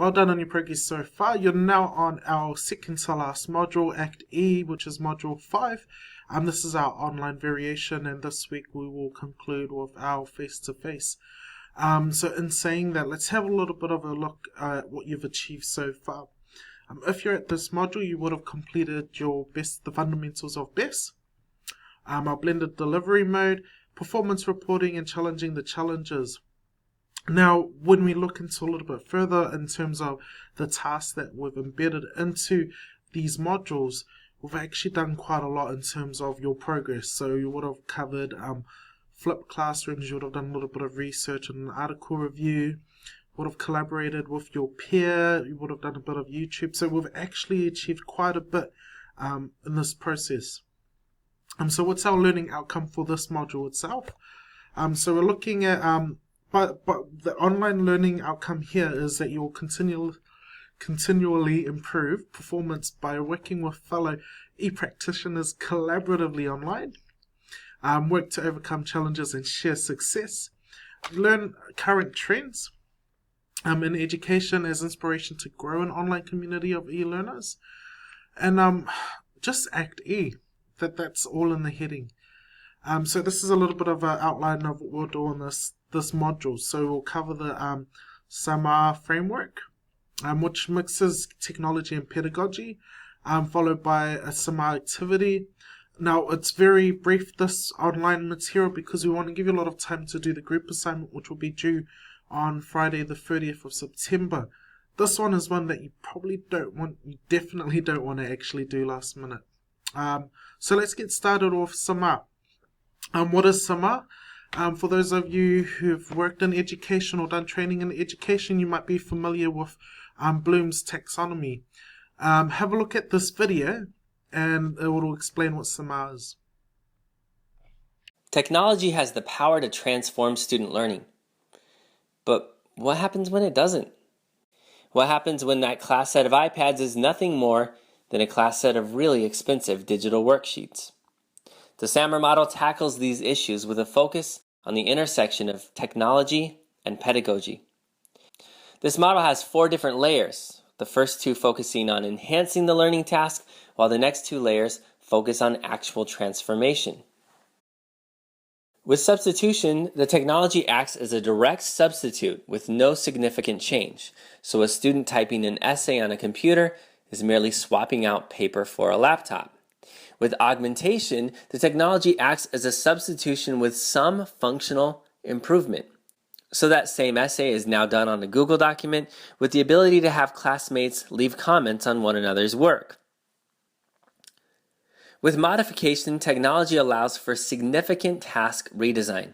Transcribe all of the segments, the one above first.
Well done on your progress so far. You're now on our second to last module, Act E, which is module 5. This is our online variation, and this week we will conclude with our face-to-face. So in saying that, let's have a little bit of a look at what you've achieved so far. If you're at this module, you would have completed your the fundamentals of BESS, our blended delivery mode, performance reporting, and challenging the challenges. Now, when we look into a little bit further in terms of the tasks that we've embedded into these modules, we've actually done quite a lot in terms of your progress. So you would have covered flipped classrooms, you would have done a little bit of research and an article review, would have collaborated with your peer, you would have done a bit of YouTube. So we've actually achieved quite a bit in this process. So what's our learning outcome for this module itself? So we're looking at, but the online learning outcome here is that you'll continually improve performance by working with fellow e-practitioners collaboratively online, work to overcome challenges and share success, learn current trends in education as inspiration to grow an online community of e-learners, and just Act E. That's all in the heading. So this is a little bit of an outline of what we'll do in this module. So we'll cover the SAMR framework, which mixes technology and pedagogy, followed by a SAMR activity. Now, it's very brief, this online material, because we want to give you a lot of time to do the group assignment, which will be due on Friday the 30th of September. This one is one that you definitely don't want to actually do last minute. So let's get started with SAMR. What is SAMR? For those of you who've worked in education or done training in education, you might be familiar with Bloom's taxonomy. Have a look at this video and it will explain what SAMR is. Technology has the power to transform student learning. But what happens when it doesn't? What happens when that class set of iPads is nothing more than a class set of really expensive digital worksheets? The SAMR model tackles these issues with a focus on the intersection of technology and pedagogy. This model has 4 different layers, the first 2 focusing on enhancing the learning task, while the next 2 layers focus on actual transformation. With substitution, the technology acts as a direct substitute with no significant change, so a student typing an essay on a computer is merely swapping out paper for a laptop. With augmentation, the technology acts as a substitution with some functional improvement. So that same essay is now done on a Google document with the ability to have classmates leave comments on one another's work. With modification, technology allows for significant task redesign.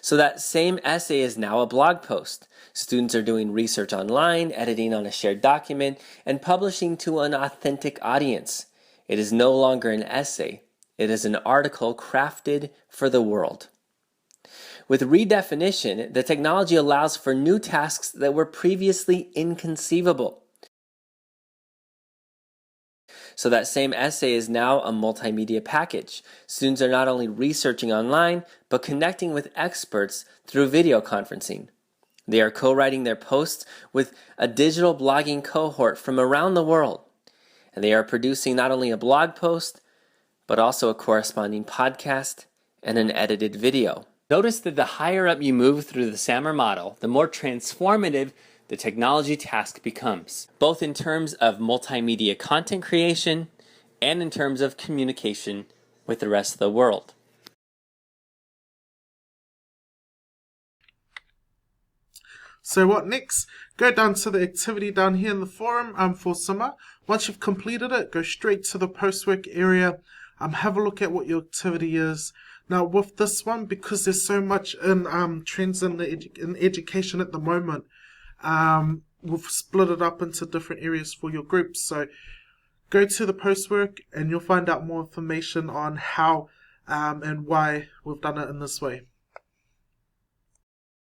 So that same essay is now a blog post. Students are doing research online, editing on a shared document, and publishing to an authentic audience. It is no longer an essay. It is an article crafted for the world. With redefinition, the technology allows for new tasks that were previously inconceivable. So that same essay is now a multimedia package. Students are not only researching online, but connecting with experts through video conferencing. They are co-writing their posts with a digital blogging cohort from around the world. And they are producing not only a blog post, but also a corresponding podcast and an edited video. Notice that the higher up you move through the SAMR model, the more transformative the technology task becomes, both in terms of multimedia content creation and in terms of communication with the rest of the world. So what next? Go down to the activity down here in the forum for SAMR. Once you've completed it, go straight to the post-work area. Have a look at what your activity is. Now with this one, because there's so much in trends in education at the moment, we've split it up into different areas for your groups. So go to the post-work and you'll find out more information on how and why we've done it in this way.